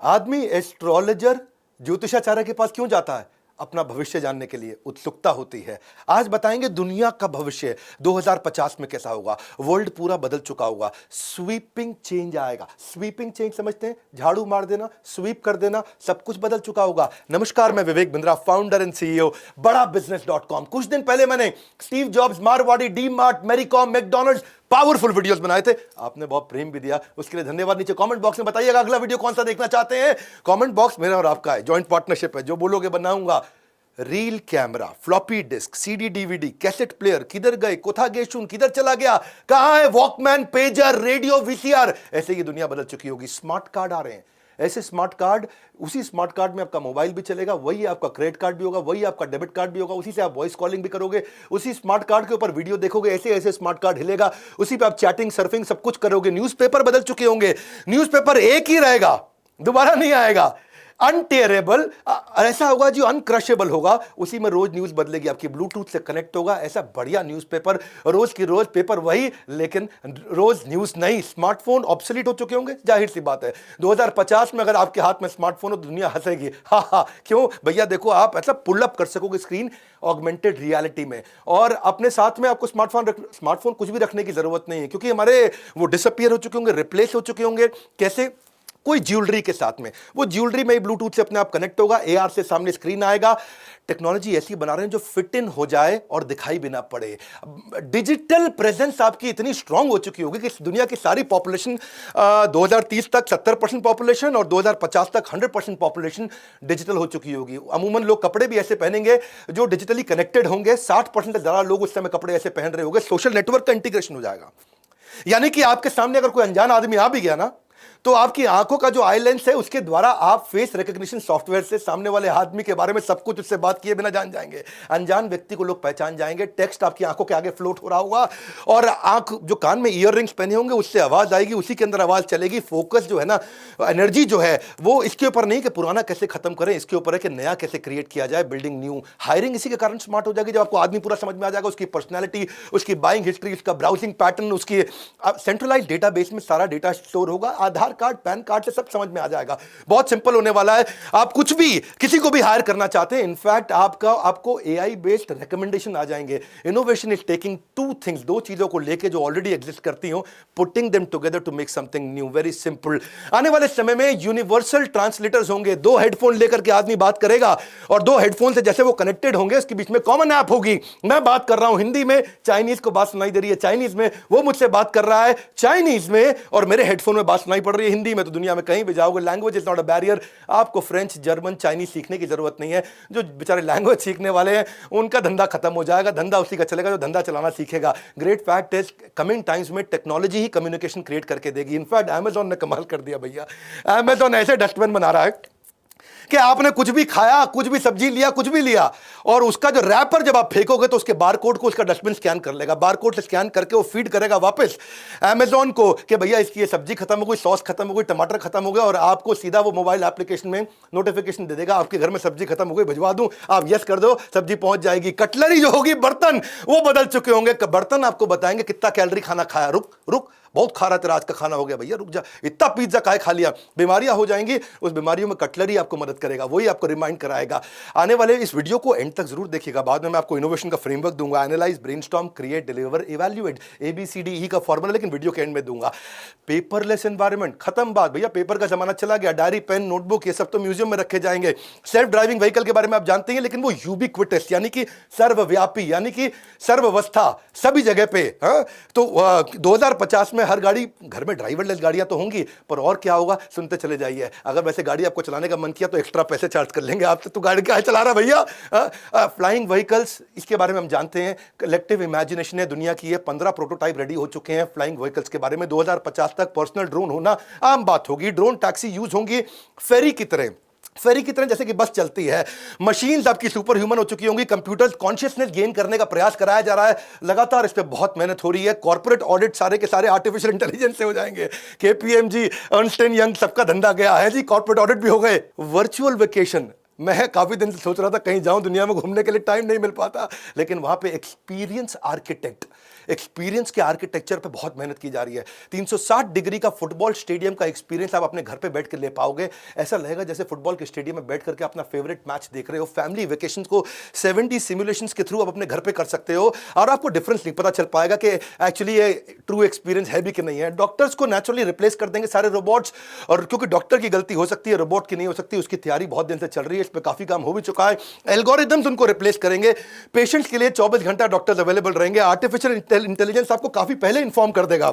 आदमी एस्ट्रोलॉजर ज्योतिषाचार्य के पास क्यों जाता है? अपना भविष्य जानने के लिए उत्सुकता होती है। आज बताएंगे दुनिया का भविष्य 2050 में कैसा होगा। वर्ल्ड पूरा बदल चुका होगा, स्वीपिंग चेंज आएगा। स्वीपिंग चेंज समझते हैं? झाड़ू मार देना, स्वीप कर देना, सब कुछ बदल चुका होगा। नमस्कार, मैं Vivek Bindra, founder and CEO बड़ा बिजनेस.com। कुछ दिन पहले मैंने Steve jobs, Marwari, D mart, Mary Kom, McDonald's powerful videos बनाए थे। आपने बहुत प्रेम भी दिया, उसके लिए धन्यवाद। नीचे कमेंट बॉक्स में बताइएगा अगला वीडियो कौन सा देखना चाहते हैं। कमेंट बॉक्स मेरा और आपका है, जॉइंट पार्टनरशिप है। जो बोलोगे बनाऊंगा। Reel camera, floppy disk, CD DVD, cassette player, किधर गए, कोथा गेशुन किधर चला गया, कहां है वॉकमैन, पेजर, रेडियो, वीसीआर। ऐसे ही दुनिया बदल चुकी होगी। स्मार्ट कार्ड आ रहे हैं, ऐसे स्मार्ट कार्ड, उसी स्मार्ट कार्ड में आपका मोबाइल भी चलेगा, वही आपका क्रेडिट कार्ड भी होगा, वही आपका डेबिट कार्ड भी होगा, उसी से आप वॉइस कॉलिंग भी करोगे, उसी स्मार्ट कार्ड के ऊपर वीडियो देखोगे, ऐसे ऐसे स्मार्ट कार्ड हिलेगा, उसी पे आप चैटिंग, सर्फिंग सब कुछ करोगे। न्यूज़पेपर बदल चुके होंगे, न्यूज़पेपर एक ही रहेगा, दोबारा नहीं आएगा। अनटेरेबल ऐसा होगा जो अनक्रशेबल होगा, उसी में रोज न्यूज बदलेगी, आपकी ब्लूटूथ से कनेक्ट होगा। ऐसा बढ़िया न्यूज़पेपर, रोज की रोज पेपर वही, लेकिन रोज न्यूज नहीं। स्मार्टफोन ऑब्सोलीट हो चुके होंगे, जाहिर सी बात है। 2050 में अगर आपके हाथ में स्मार्टफोन हो तो दुनिया हंसेगी। हा, क्यों भैया? देखो, आप ऐसा पुल अप कर सकोगे स्क्रीन ऑगमेंटेड रियलिटी में, और अपने साथ में आपको स्मार्टफोन कुछ भी रखने की जरूरत नहीं है, क्योंकि हमारे वो डिसअपियर हो चुके होंगे, रिप्लेस हो चुके होंगे। कैसे? कोई ज्वेलरी के साथ में, वो ज्वेलरी में ब्लूटूथ से अपने आप कनेक्ट होगा, एआर से सामने स्क्रीन आएगा। टेक्नोलॉजी ऐसी बना रहे हैं जो फिट इन हो जाए और दिखाई भी ना पड़े। डिजिटल प्रेजेंस आपकी इतनी स्ट्रांग हो चुकी होगी कि इस दुनिया की सारी पॉपुलेशन 2030 तक 70% पॉपुलेशन और 2050 तक 100% पॉपुलेशन डिजिटल हो चुकी होगी। अमूमन लोग कपड़े भी ऐसे पहनेंगे जो डिजिटली कनेक्टेड होंगे। 60% से ज्यादा लोग उस समय कपड़े ऐसे पहन रहे होंगे। सोशल नेटवर्क का इंटीग्रेशन हो जाएगा, यानी कि आपके सामने अगर कोई अनजान आदमी आ भी गया ना, तो आपकी आंखों का जो आई लेंस है उसके द्वारा आप फेस रिकॉग्निशन सॉफ्टवेयर से सामने वाले आदमी के बारे में सब कुछ उससे बात किए बिना जान जाएंगे। अनजान व्यक्ति को लोग पहचान जाएंगे। टेक्स्ट आपकी आंखों के आगे फ्लोट हो रहा होगा, और आंख जो कान में ईयर रिंग्स पहने होंगे उससे आवाज आएगी, उसी के अंदर आवाज चलेगी। फोकस जो है ना, एनर्जी जो है, वो इसके ऊपर नहीं कि पुराना कैसे खत्म करें, इसके ऊपर है कि नया कैसे क्रिएट किया जाए, बिल्डिंग न्यू। हायरिंग इसी के कारण स्मार्ट हो जाएगी जब आपको आदमी पूरा समझ में आ जाएगा, उसकी पर्सनैलिटी, उसकी बाइंग हिस्ट्री, उसका ब्राउजिंग पैटर्न, उसकी सेंट्रलाइज डेटाबेस में सारा डेटा स्टोर होगा। आधार कार्ड, पैन कार्ड से सब समझ में आ जाएगा। बहुत सिंपल होने वाला है। आप कुछ भी किसी को भी हायर करना चाहते हैं, इनफैक्ट आपको एआई बेस्ड रिकमेंडेशन आ जाएंगे। Innovation is taking two things, दो चीजों को लेके जो ऑलरेडी एग्जिस्ट करती हो, putting them together to make something new. Very simple. आने वाले समय में यूनिवर्सल ट्रांसलेटर्स होंगे। दो हेडफोन लेकर के आदमी बात करेगा, और दो हेडफोन से जैसे वो कनेक्टेड होंगे, उसके बीच में कॉमन ऐप होगी। मैं बात कर रहा हूं हिंदी में, चाइनीज को बात सुनाई दे रही है चाइनीज में, वो मुझसे बात कर रहा है चाइनीज में, और मेरे हेडफोन में बात सुनाई पड़ रही है हिंदी में। तो दुनिया में कहीं भी जाओगे, language is not a barrier. आपको फ्रेंच, जर्मन, चाइनीज सीखने की जरूरत नहीं है। जो बेचारे लैंग्वेज सीखने वाले हैं उनका धंधा खत्म हो जाएगा, धंधा उसी का चलेगा जो धंधा चलाना सीखेगा। Great fact is, coming times में टेक्नोलॉजी ही कम्युनिकेशन क्रिएट करके देगी। इनफैक्ट अमेजॉन ने कमाल कर दिया भैया। अमेजॉन ऐसे डस्टबिन बना रहा है कि आपने कुछ भी खाया, कुछ भी सब्जी लिया, कुछ भी लिया, और उसका जो रैपर जब आप फेंकोगे तो उसके बारकोड को उसका डस्टबिन स्कैन कर लेगा। बारकोड से स्कैन करके वो फीड करेगा वापस अमेजॉन को कि भैया इसकी ये सब्जी खत्म हो गई, सॉस खत्म हो गई, टमाटर खत्म हो गया, और आपको सीधा वो मोबाइल एप्लीकेशन में नोटिफिकेशन दे देगा, आपके घर में सब्जी खत्म हो गई, भिजवा दूं, आप यस कर दो, सब्जी पहुंच जाएगी। कटलरी जो होगी, बर्तन, वो बदल चुके होंगे। बर्तन आपको बताएंगे कितना कैलोरी खाना खाया। रुक, बहुत खा रहा तेरा आज का खाना हो गया भैया, रुक जा, इतना पिज्जा काहे खा लिया। बीमारियां हो जाएंगी, उस बीमारियों में कटलरी आपको मदद करेगा, वही आपको रिमाइंड कराएगा। आने वाले इस वीडियो को एंड तक जरूर देखिएगा, बाद में मैं आपको इनोवेशन का फ्रेमवर्क दूंगा। Analyse, brainstorm, create, deliver, evaluate, ABCDE का फॉर्मूला, लेकिन वीडियो के एंड में दूंगा। पेपरलेस एनवायरनमेंट, खत्म बात भैया, पेपर का जमाना चला गया। डायरी, पेन, नोटबुक, ये सब तो म्यूजियम में रखे जाएंगे। सेल्फ ड्राइविंग व्हीकल के बारे में आप जानते हैं, लेकिन वो यूबिक्विटस, यानी कि सर्वव्यापी, यानी कि सर्वावस्था, सभी जगह पे। तो 2050 में हर गाड़ी, घर में ड्राइवरलेस गाड़ियां तो होंगी, पर और क्या होगा सुनते चले जाइए। अगर वैसे गाड़ी आपको चलाने का मन किया तो एक्स्ट्रा पैसे चार्ज कर लेंगे आपसे, तो गाड़ी क्या चला रहा भैया। फ्लाइंग व्हीकल्स, इसके बारे में हम जानते हैं, कलेक्टिव इमेजिनेशन है दुनिया की। 15 प्रोटोटाइप रेडी हो चुके हैं फ्लाइंग व्हीकल्स के बारे में। 2050 तक पर्सनल ड्रोन होना आम बात होगी। ड्रोन टैक्सी यूज होंगी फेरी की तरह, जैसे कि बस चलती है। मशीन्स आपकी सुपर ह्यूमन हो चुकी होंगी। कंप्यूटर्स कॉन्शियसनेस गेन करने का प्रयास कराया जा रहा है लगातार, इस पे बहुत मेहनत हो रही है। कॉर्पोरेट ऑडिट सारे के सारे आर्टिफिशियल इंटेलिजेंस से हो जाएंगे। KPMG, अर्नस्ट एंड यंग, सबका धंधा गया है जी, कॉर्पोरेट ऑडिट भी हो गए। वर्चुअल वेकेशन, मैं काफी दिन से सोच रहा था कहीं जाऊं, दुनिया में घूमने के लिए टाइम नहीं मिल पाता, लेकिन वहां पे एक्सपीरियंस के आर्किटेक्चर पे बहुत मेहनत की जा रही है। 360 डिग्री का फुटबॉल स्टेडियम का एक्सपीरियंस आप अपने घर पे बैठ कर ले पाओगे। ऐसा लगेगा जैसे फुटबॉल के स्टेडियम में बैठ करके अपना फेवरेट मैच देख रहे हो। फैमिली वेकेशन को 70 सिमुलेशंस के थ्रू आप अपने घर पे कर सकते हो और आपको डिफरेंस नहीं पता चल पाएगा कि एक्चुअली ये ट्रू एक्सपीरियंस है भी कि नहीं है। डॉक्टर्स को नेचुरली रिप्लेस कर देंगे सारे रोबोट्स, और क्योंकि डॉक्टर की गलती हो सकती है, रोबोट की नहीं हो सकती, उसकी तैयारी बहुत दिन से चल रही है, इस पर काफी काम हो भी चुका है। एल्गोरिदम्स उनको रिप्लेस करेंगे। पेशेंट्स के लिए 24 घंटा डॉक्टर्स अवेलेबल रहेंगे। आर्टिफिशियल इंटेलिजेंस आपको काफी पहले इंफॉर्म कर देगा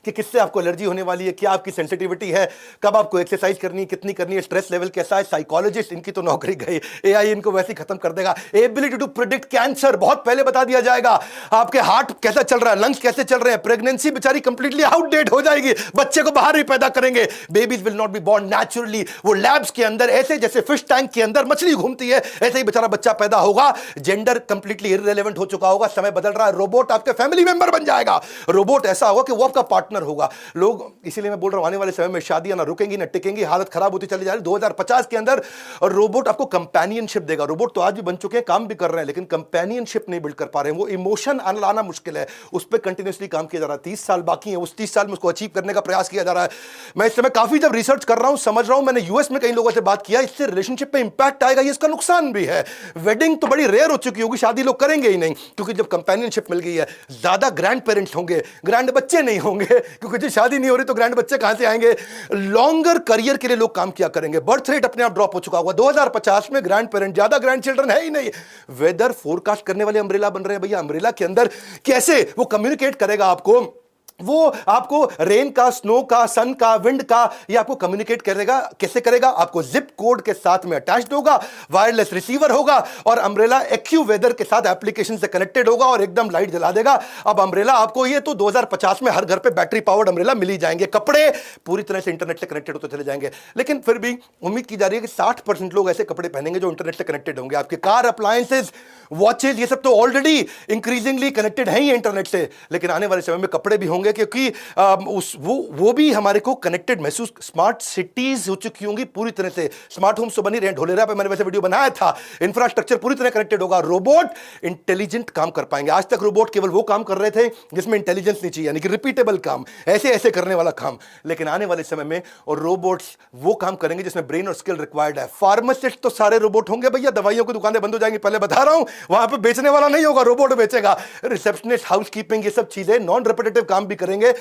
कि किससे आपको एलर्जी होने वाली है, क्या आपकी सेंसिटिविटी है, कब आपको एक्सरसाइज करनी है, कितनी करनी है, स्ट्रेस लेवल कैसा है। साइकोलॉजिस्ट, इनकी तो नौकरी गई, एआई इनको वैसे ही खत्म कर देगा। एबिलिटी टू प्रिडिक्ट कैंसर बहुत पहले बता दिया जाएगा। आपके हार्ट कैसा चल रहा है, लंग्स कैसे चल रहे हैं। प्रेगनेंसी बेचारी कंप्लीटली आउटडेट हो जाएगी, बच्चे को बाहर ही पैदा करेंगे। Babies will not be born naturally, वो लैब्स के अंदर ऐसे जैसे फिश टैंक के अंदर मछली घूमती है, ऐसे ही बेचारा बच्चा पैदा होगा। जेंडर कंप्लीटली इररिलेवेंट हो चुका होगा, समय बदल रहा है। रोबोट आपके फैमिली मेंबर बन जाएगा। रोबोट ऐसा होगा कि वो आपका पार्टनर होगा। लोग, इसीलिए मैं बोल रहा हूं आने वाले समय में शादियां ना रुकेंगी ना टिकेंगी, हालत खराब होती चली जा रही है। 2050 के अंदर और रोबोट आपको कंपेनियनशिप देगा। रोबोट तो आज भी बन चुके हैं, काम भी कर रहे हैं, लेकिन कंपेनियनशिप नहीं बिल्ड कर पा रहे हैं। वो इमोशन लाना मुश्किल है, उस पर कंटिन्यूसली काम किया जा रहा है। 30 साल बाकी है, उस 30 साल में उसको अचीव करने का प्रयास किया जा रहा है। मैं इस समय काफी जब रिसर्च कर रहा हूं, समझ रहा हूं, मैंने यूएस में कई लोगों से बात किया, इससे रिलेशनशिप पे इंपैक्ट आएगा, ये इसका नुकसान भी है। वेडिंग तो बड़ी रेयर हो चुकी होगी, शादी लोग करेंगे ही नहीं, क्योंकि जब कंपेनियनशिप मिल गई है, ज्यादा ग्रैंड पेरेंट्स होंगे, ग्रैंड बच्चे नहीं होंगे, क्योंकि जो शादी नहीं हो रही तो ग्रैंड बच्चे कहां से आएंगे। लॉन्गर करियर के लिए लोग काम किया करेंगे। बर्थ रेट अपने आप ड्रॉप हो चुका होगा। 2050 में ग्रैंड पेरेंट, ज्यादा ग्रैंड चिल्ड्रन है ही नहीं। वेदर फोरकास्ट करने वाले अम्ब्रेला बन रहे हैं भैया। अम्ब्रेला के अंदर कैसे वो कम्युनिकेट करेगा आपको, वो आपको रेन का, स्नो का, सन का, विंड का, ये आपको कम्युनिकेट करेगा। कैसे करेगा? आपको जिप कोड के साथ में अटैच्ड होगा, वायरलेस रिसीवर होगा, और अम्ब्रेला एक्यू वेदर के साथ एप्लीकेशन से कनेक्टेड होगा और एकदम लाइट जला देगा। अब अम्ब्रेला आपको, ये तो 2050 में हर घर पे बैटरी पावर्ड अम्ब्रेला मिल ही जाएंगे। कपड़े पूरी तरह से इंटरनेट से कनेक्टेड होते चले जाएंगे, लेकिन फिर भी उम्मीद की जा रही है कि 60% लोग ऐसे कपड़े पहनेंगे जो इंटरनेट से कनेक्टेड होंगे। आपके कार अप्लायंसेस, वॉचेज, ये सब तो ऑलरेडी इंक्रीजिंगली कनेक्टेड है ही इंटरनेट से, लेकिन आने वाले समय में कपड़े भी होंगे, क्योंकि वो भी हमारे को कनेक्टेड महसूस। स्मार्ट सिटीज हो चुकी होंगी पूरी तरह से, स्मार्ट होम्स तो बनी रहे। ढोलेरा पे मैंने वैसे वीडियो बनाया था। इंफ्रास्ट्रक्चर पूरी तरह कनेक्टेड होगा। रोबोट इंटेलिजेंट काम कर पाएंगे। आज तक रोबोट केवल वो काम कर रहे थे जिसमें इंटेलिजेंस नहीं चाहिए, यानी कि रिपीटेबल काम, ऐसे ऐसे करने वाला काम, लेकिन आने वाले समय में और रोबोट्स वो काम करेंगे जिसमें ब्रेन और स्किल रिक्वायर्ड है। फार्मासिस्ट तो सारे रोबोट होंगे भैया, दवाइयों की दुकानें बंद हो जाएंगी, पहले बता रहा हूं। वहां पे बेचने वाला नहीं होगा, रोबोट बेचेगा। रिसेप्शनिस्ट, हाउसकीपिंग, ये सब चीजें नॉन रिपीटेटिव काम भी करेंगे।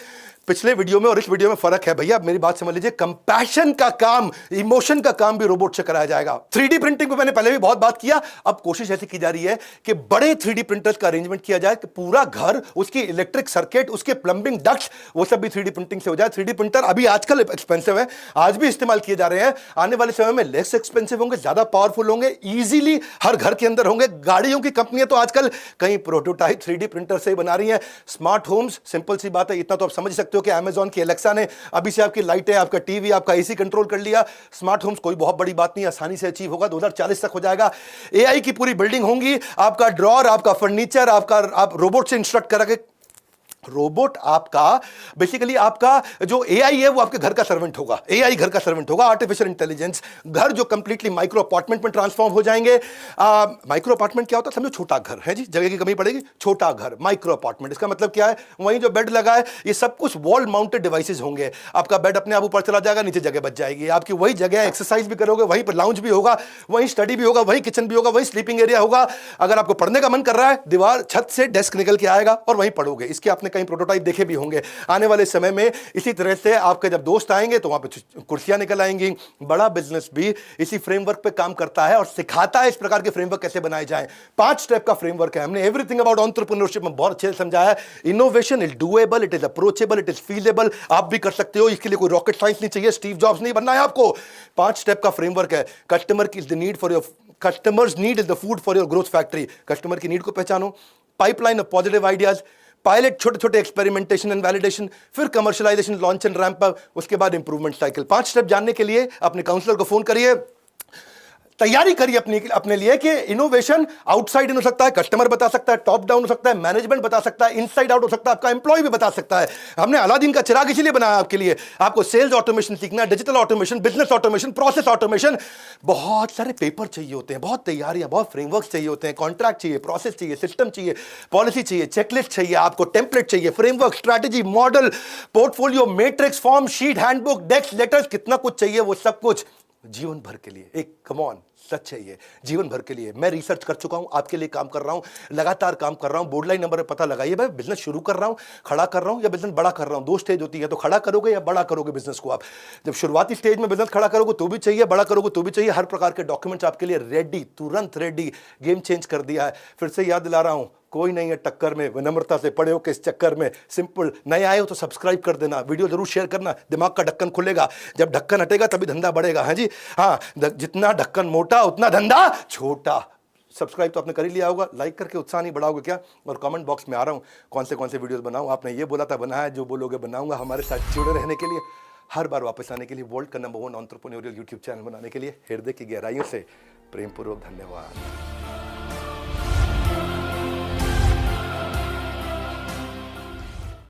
पिछले वीडियो में और इस वीडियो में फर्क है भैया, मेरी बात समझ लीजिए। कंपैशन का काम, इमोशन का काम भी रोबोट से कराया जाएगा। 3D प्रिंटिंग पे मैंने पहले भी बहुत बात किया, अब कोशिश ऐसी की जा रही है कि बड़े 3D प्रिंटर्स का अरेंजमेंट किया जाए कि पूरा घर, उसकी इलेक्ट्रिक सर्किट, उसके प्लंबिंग डक्ट्स, वो सब भी 3D प्रिंटिंग से हो जाए। 3D प्रिंटर अभी आजकल एक्सपेंसिव है, आज भी इस्तेमाल किए जा रहे हैं, आने वाले समय में लेस एक्सपेंसिव होंगे, ज्यादा पावरफुल होंगे, इजीली हर घर के अंदर होंगे। गाड़ियों की कंपनियां तो आजकल कई प्रोटोटाइप 3D प्रिंटर से ही बना रही हैं। स्मार्ट होम्स, सिंपल सी बात है, इतना तो आप समझ सकते हो कि अमेजॉन की एलेक्सा ने अभी से आपकी लाइटें, आपका टीवी, आपका एसी कंट्रोल कर लिया। स्मार्ट होम्स कोई बहुत बड़ी बात नहीं, आसानी से अचीव होगा, 2040 तक हो जाएगा। एआई की पूरी बिल्डिंग होंगी, आपका ड्रॉर, आपका फर्नीचर, आप रोबोट से इंस्ट्रक्ट करा के, रोबोट आपका बेसिकली, आपका जो एआई है वो आपके घर का सर्वेंट होगा। एआई घर का सर्वेंट होगा, आर्टिफिशियल इंटेलिजेंस। घर जो कंप्लीटली माइक्रो अपार्टमेंट में ट्रांसफॉर्म हो जाएंगे। माइक्रो अपार्टमेंट क्या होता है? समझो छोटा घर है जी, जगह की कमी पड़ेगी, छोटा घर, माइक्रो अपार्टमेंट। इसका मतलब क्या है? वहीं जो बेड लगा है, ये सब कुछ वॉल माउंटेड डिवाइसेस होंगे। आपका बेड अपने आप ऊपर चला जाएगा, नीचे जगह बच जाएगी, आपकी वही जगह, एक्सरसाइज भी करोगे, वहीं पर लाउंज भी होगा, वहीं स्टडी भी होगा, वहीं किचन भी होगा, वहीं स्लीपिंग एरिया होगा। अगर आपको पढ़ने का मन कर रहा है, दीवार, छत से डेस्क निकल के आएगा और वहीं पढ़ोगे। इसके आपने कई प्रोटोटाइप देखे भी होंगे। आने वाले समय में इसी तरह से आपके जब दोस्त आएंगे तो वहां पे कुर्सियां निकल आएंगी। बड़ा बिजनेस भी इसी फ्रेमवर्क पे काम करता है और सिखाता है इस प्रकार के फ्रेमवर्क कैसे बनाए जाएं। 5 स्टेप का फ्रेमवर्क है। हमने एवरीथिंग अबाउट एंटरप्रेन्योरशिप में बहुत अच्छे से समझाया है। Innovation is doable, it is approachable, it is feasible. आप भी कर सकते हो, इसके लिए कोई रॉकेट साइंस नहीं चाहिए, स्टीव जॉब्स नहीं बनना है आपको। 5 स्टेप का फ्रेमवर्क है। कस्टमर की need for your customers need is the food for your growth factory. Customer की नीड को पहचानो, pipeline of positive ideas, pilot, छोटे छोटे एक्सपेरिमेंटेशन एंड वैलिडेशन, फिर commercialisation, launch and ramp up, उसके बाद इंप्रूवमेंट साइकिल। 5 स्टेप जानने के लिए अपने काउंसलर को फोन करिए। तैयारी करिए अपने लिए कि इनोवेशन आउटसाइड इन हो सकता है, कस्टमर बता सकता है, टॉप डाउन हो सकता है, मैनेजमेंट बता सकता है, इनसाइड आउट हो सकता है, आपका एम्प्लॉय भी बता सकता है। हमने अलादीन का चिराग इसीलिए बनाया आपके लिए। आपको सेल्स ऑटोमेशन सीखना है, digital automation, business automation, process automation. बहुत सारे पेपर चाहिए होते हैं, बहुत तैयारियां, बहुत फ्रेमवर्क चाहिए होते हैं, कॉन्ट्रैक्ट चाहिए, प्रोसेस चाहिए, सिस्टम चाहिए, पॉलिसी चाहिए, चेकलिस्ट चाहिए, आपको टेम्पलेट चाहिए, framework, strategy, model, portfolio, matrix, form, sheet, handbook, desk, letters, कितना कुछ चाहिए। वो सब कुछ जीवन भर के लिए, एक कम ऑन सच है ये, जीवन भर के लिए। मैं रिसर्च कर चुका हूं, आपके लिए काम कर रहा हूं, लगातार काम कर रहा हूं। बोर्ड लाइन नंबर पे पता लगाइए भाई, बिजनेस शुरू कर रहा हूं, खड़ा कर रहा हूं या बिजनेस बड़ा कर रहा हूं। दो स्टेज होती है, तो खड़ा करोगे या बड़ा करोगे बिजनेस को। आप जब शुरुआती स्टेज में बिजनेस खड़ा करोगे तो भी चाहिए, बड़ा करोगे तो भी चाहिए। हर प्रकार के डॉक्यूमेंट्स आपके लिए रेडी, तुरंत रेडी। गेम चेंज कर दिया है। फिर से याद दिला रहा हूं, कोई नहीं है टक्कर में, विनम्रता से पड़े हो किस चक्कर में। सिंपल, नए आए हो तो सब्सक्राइब कर देना, वीडियो जरूर शेयर करना, दिमाग का ढक्कन खुलेगा। जब ढक्कन हटेगा तभी धंधा बढ़ेगा। हाँ जी, हाँ, जितना ढक्कन मोटा उतना धंधा छोटा। सब्सक्राइब तो आपने कर ही लिया होगा, लाइक करके उत्साह नहीं बढ़ाओगे क्या? और कमेंट बॉक्स में आ रहा हूँ कौन से वीडियोस बनाऊँ। आपने ये बोला था बनाया, जो बोलोगे बनाऊंगा। हमारे साथ जुड़े रहने के लिए, हर बार वापस आने के लिए, वर्ल्ड का नंबर 1 एंटरप्रेन्योरियल यूट्यूब चैनल बनाने के लिए हृदय की गहराइयों से प्रेमपूर्वक धन्यवाद।